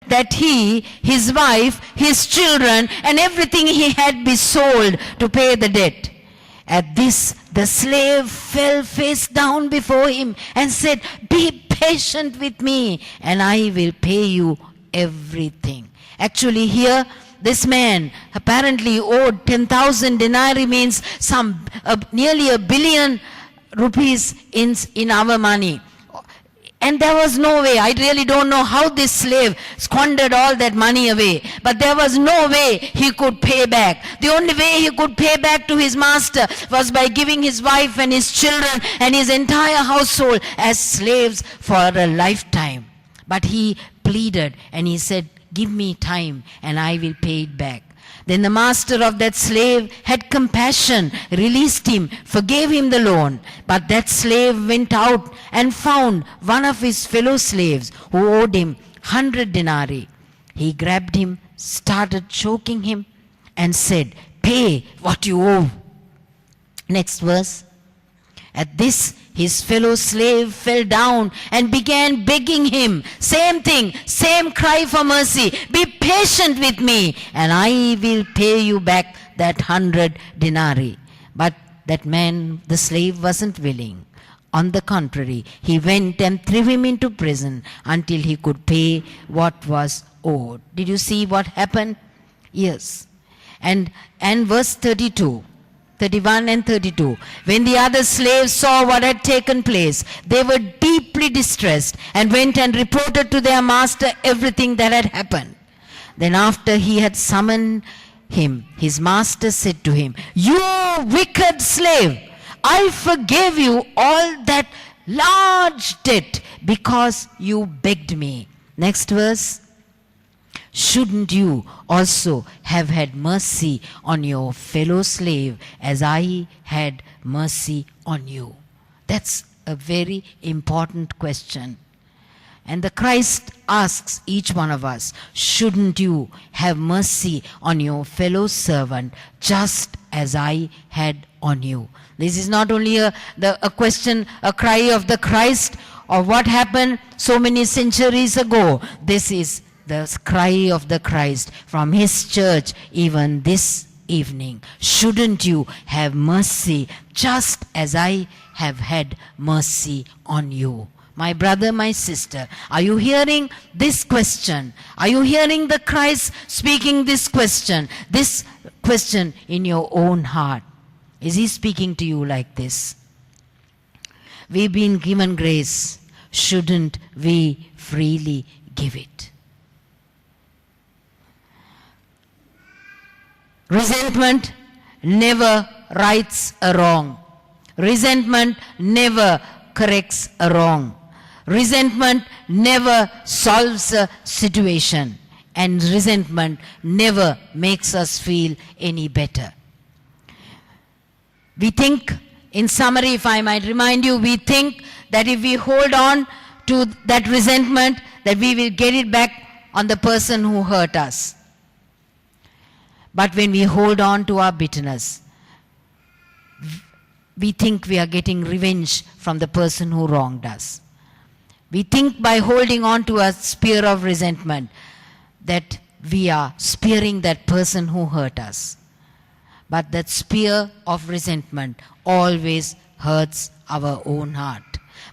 that he, his wife, his children, and everything he had be sold to pay the debt. At this, the slave fell face down before him and said, "Be patient with me, and I will pay you everything." Actually, here, this man apparently owed 10,000 denarii, means nearly $1 billion rupees in our money. And there was no way, I really don't know how this slave squandered all that money away, but there was no way he could pay back. The only way he could pay back to his master was by giving his wife and his children and his entire household as slaves for a lifetime. But he pleaded and he said, "Give me time and I will pay it back." Then the master of that slave had compassion, released him, forgave him the loan. But that slave went out and found one of his fellow slaves who owed him 100 denarii. He grabbed him, started choking him, and said, "Pay what you owe." Next verse. At this, his fellow slave fell down and began begging him. Same thing, same cry for mercy. "Be patient with me, and I will pay you back that 100 denarii. But that man, the slave, wasn't willing. On the contrary, he went and threw him into prison until he could pay what was owed. Did you see what happened? Yes. And verse 32. 31 and 32. When the other slaves saw what had taken place, they were deeply distressed and went and reported to their master everything that had happened. Then after he had summoned him, his master said to him, "You wicked slave, I forgave you all that large debt because you begged me." Next verse. "Shouldn't you also have had mercy on your fellow slave as I had mercy on you?" That's a very important question. And the Christ asks each one of us, shouldn't you have mercy on your fellow servant just as I had on you? This is not only a question, a cry of the Christ of what happened so many centuries ago. This is the cry of the Christ from his church even this evening. Shouldn't you have mercy just as I have had mercy on you? My brother, my sister, are you hearing this question? Are you hearing the Christ speaking this question in your own heart? Is he speaking to you like this? We've been given grace. Shouldn't we freely give it? Resentment never rights a wrong. Resentment never corrects a wrong. Resentment never solves a situation. And resentment never makes us feel any better. We think, in summary, if I might remind you, we think that if we hold on to that resentment, that we will get it back on the person who hurt us. But when we hold on to our bitterness, we think we are getting revenge from the person who wronged us. We think by holding on to a spear of resentment that we are spearing that person who hurt us. But that spear of resentment always hurts our own heart.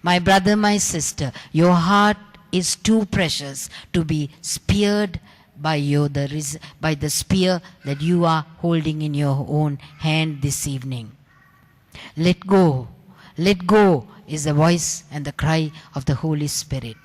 My brother, my sister, your heart is too precious to be speared by the spear that you are holding in your own hand this evening. Let go. Let go is the voice and the cry of the Holy Spirit.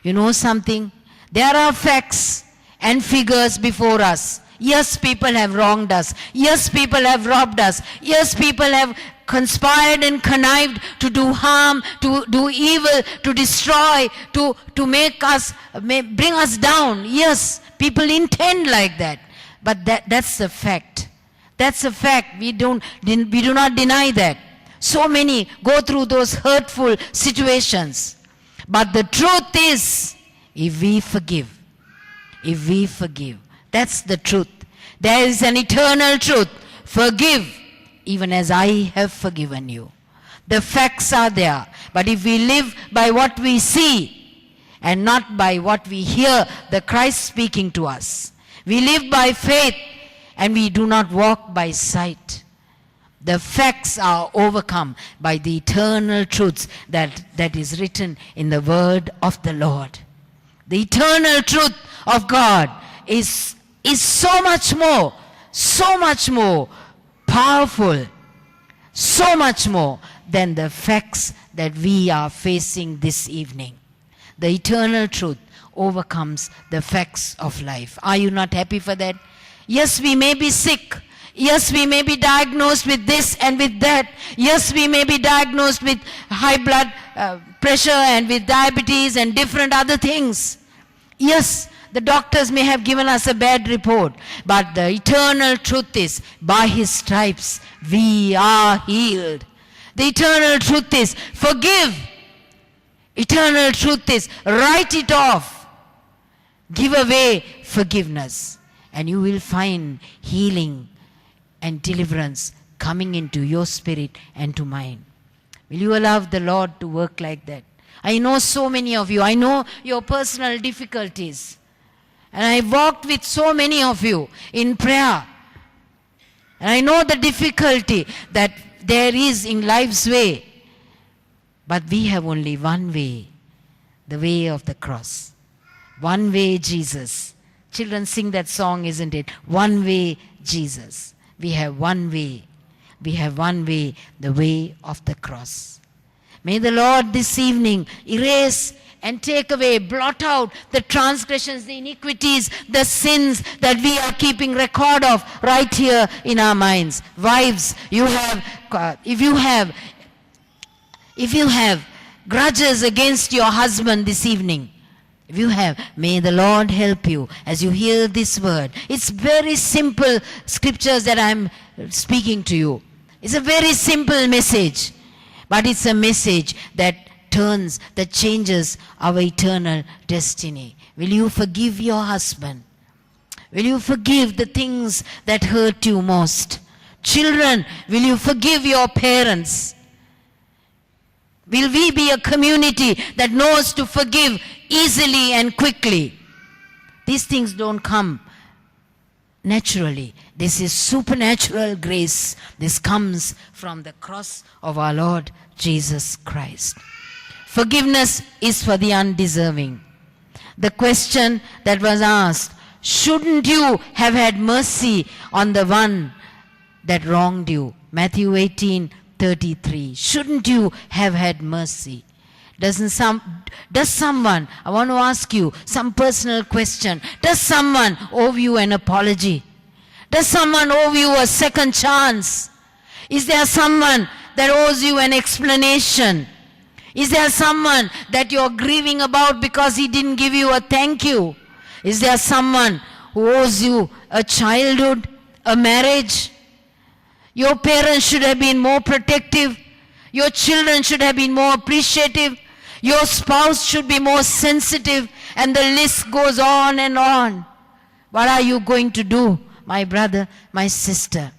You know something? There are facts and figures before us. Yes, people have wronged us. Yes, people have robbed us. Yes, people have conspired and connived to do harm, to do evil, to destroy, to bring us down. Yes, people intend like that. But that's a fact. That's a fact. We do not deny that. So many go through those hurtful situations. But the truth is, if we forgive, that's the truth. There is an eternal truth. Forgive, even as I have forgiven you. The facts are there. But if we live by what we see, and not by what we hear the Christ speaking to us. We live by faith and we do not walk by sight. The facts are overcome by the eternal truths that is written in the word of the Lord. The eternal truth of God is so much more powerful, so much more than the facts that we are facing this evening. The eternal truth overcomes the facts of life. Are you not happy for that? Yes, we may be sick. Yes, we may be diagnosed with this and with that. Yes, we may be diagnosed with high blood pressure and with diabetes and different other things. Yes, the doctors may have given us a bad report, but the eternal truth is, by His stripes we are healed. The eternal truth is, forgive. Eternal truth is, write it off. Give away forgiveness, and you will find healing and deliverance coming into your spirit and to mine. Will you allow the Lord to work like that? I know so many of you. I know your personal difficulties. And I walked with so many of you in prayer. And I know the difficulty that there is in life's way. But we have only one way, the way of the cross. One way, Jesus. Children sing that song, isn't it? One way, Jesus. We have one way. We have one way, the way of the cross. May the Lord this evening erase and take away, blot out the transgressions, the iniquities, the sins that we are keeping record of right here in our minds. Wives, if you have grudges against your husband this evening, if you have, may the Lord help you as you hear this word. It's very simple scriptures that I'm speaking to you. It's a very simple message. But it's a message that changes our eternal destiny. Will you forgive your husband? Will you forgive the things that hurt you most? Children, will you forgive your parents? Will we be a community that knows to forgive easily and quickly? These things don't come naturally. This is supernatural grace. This comes from the cross of our Lord Jesus Christ. Forgiveness is for the undeserving. The question that was asked, shouldn't you have had mercy on the one that wronged you? Matthew 18:33. Shouldn't you have had mercy? Does someone, I want to ask you some personal question. Does someone owe you an apology? Does someone owe you a second chance? Is there someone that owes you an explanation? Is there someone that you're grieving about because he didn't give you a thank you? Is there someone who owes you a childhood, a marriage? Your parents should have been more protective. Your children should have been more appreciative. Your spouse should be more sensitive. And the list goes on and on. What are you going to do, my brother, my sister?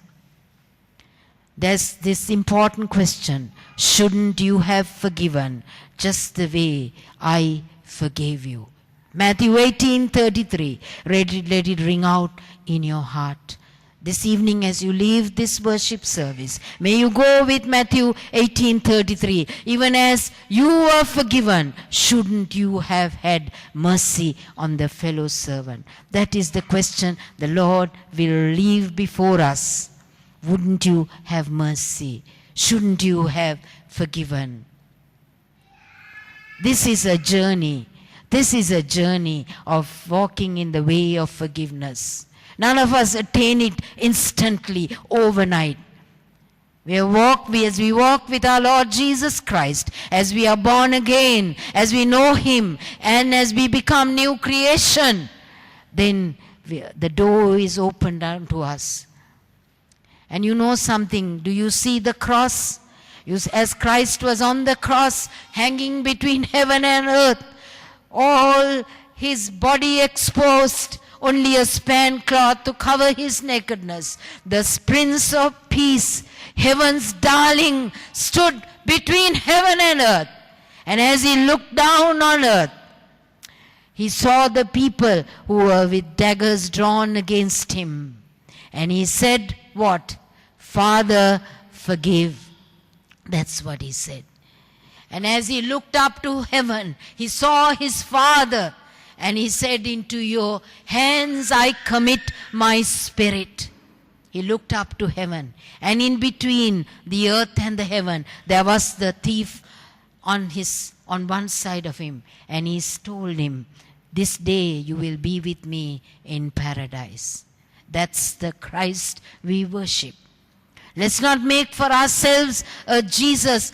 There's this important question. Shouldn't you have forgiven just the way I forgave you? Matthew 18:33. Let it ring out in your heart. This evening as you leave this worship service, may you go with Matthew 18:33. Even as you were forgiven, shouldn't you have had mercy on the fellow servant? That is the question the Lord will leave before us. Wouldn't you have mercy? Shouldn't you have forgiven? This is a journey. This is a journey of walking in the way of forgiveness. None of us attain it instantly, overnight. As we walk with our Lord Jesus Christ, as we are born again, as we know Him, and as we become new creation, then the door is opened unto us. And you know something, do you see the cross? As Christ was on the cross, hanging between heaven and earth, all His body exposed, only a span cloth to cover His nakedness. The Prince of Peace, heaven's darling, stood between heaven and earth. And as He looked down on earth, He saw the people who were with daggers drawn against him. And he said, what? Father, forgive. That's what he said. And as he looked up to heaven, he saw his Father. And he said, into your hands I commit my spirit. He looked up to heaven. And in between the earth and the heaven, there was the thief on one side of him. And he told him, this day you will be with me in paradise. That's the Christ we worship. Let's not make for ourselves a Jesus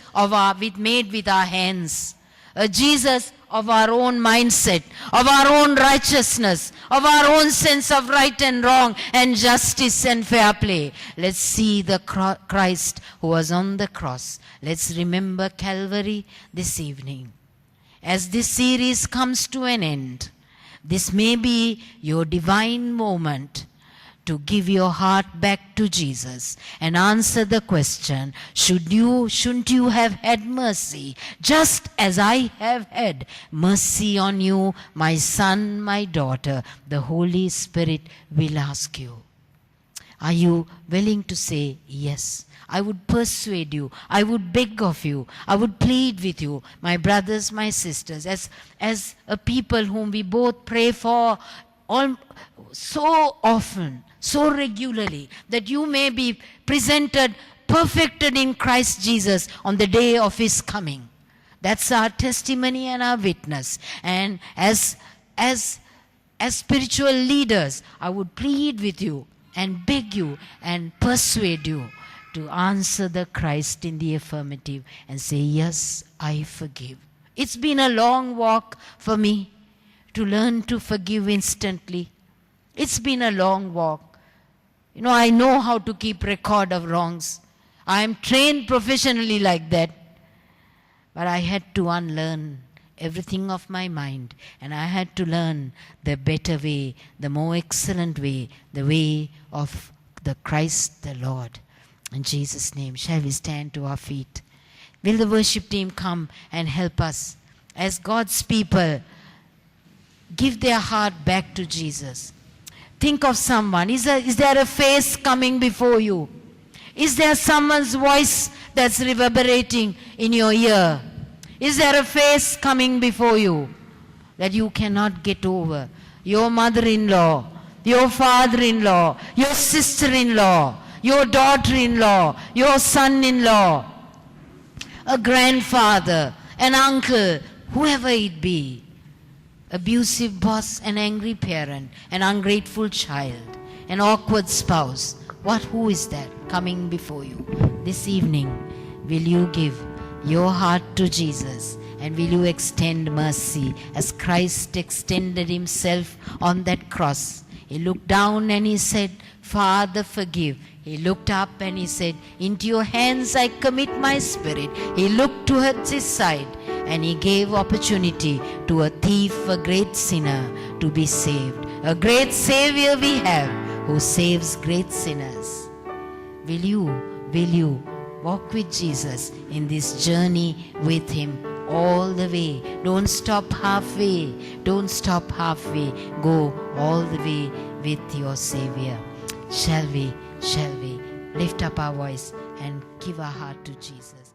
made with our hands. A Jesus of our own mindset, of our own righteousness, of our own sense of right and wrong and justice and fair play. Let's see the Christ who was on the cross. Let's remember Calvary this evening. As this series comes to an end, this may be your divine moment to give your heart back to Jesus and answer the question, shouldn't you have had mercy, just as I have had mercy on you, my son, my daughter? The Holy Spirit will ask you. Are you willing to say yes? I would persuade you. I would beg of you. I would plead with you, my brothers, my sisters, as a people whom we both pray for so often, so regularly, that you may be presented perfected in Christ Jesus on the day of his coming. That's our testimony and our witness. And as spiritual leaders, I would plead with you and beg you and persuade you to answer the Christ in the affirmative and say, yes, I forgive. It's been a long walk for me to learn to forgive instantly. It's been a long walk. I know how to keep record of wrongs. I am trained professionally like that. But I had to unlearn everything of my mind. And I had to learn the better way, the more excellent way, the way of the Christ the Lord. In Jesus' name, shall we stand to our feet? Will the worship team come and help us as God's people give their heart back to Jesus? Think of someone. Is there a face coming before you? Is there someone's voice that's reverberating in your ear? Is there a face coming before you that you cannot get over? Your mother-in-law, your father-in-law, your sister-in-law, your daughter-in-law, your son-in-law, a grandfather, an uncle, whoever it be, abusive boss, an angry parent, an ungrateful child, an awkward spouse. Who is that coming before you? This evening, will you give your heart to Jesus and will you extend mercy as Christ extended himself on that cross? He looked down and he said, Father, forgive. He looked up and he said, into your hands I commit my spirit. He looked towards his side and he gave opportunity to a thief, a great sinner, to be saved. A great Savior we have who saves great sinners. Will you walk with Jesus in this journey with him all the way? Don't stop halfway. Don't stop halfway. Go all the way with your Savior. Shall we lift up our voice and give our heart to Jesus?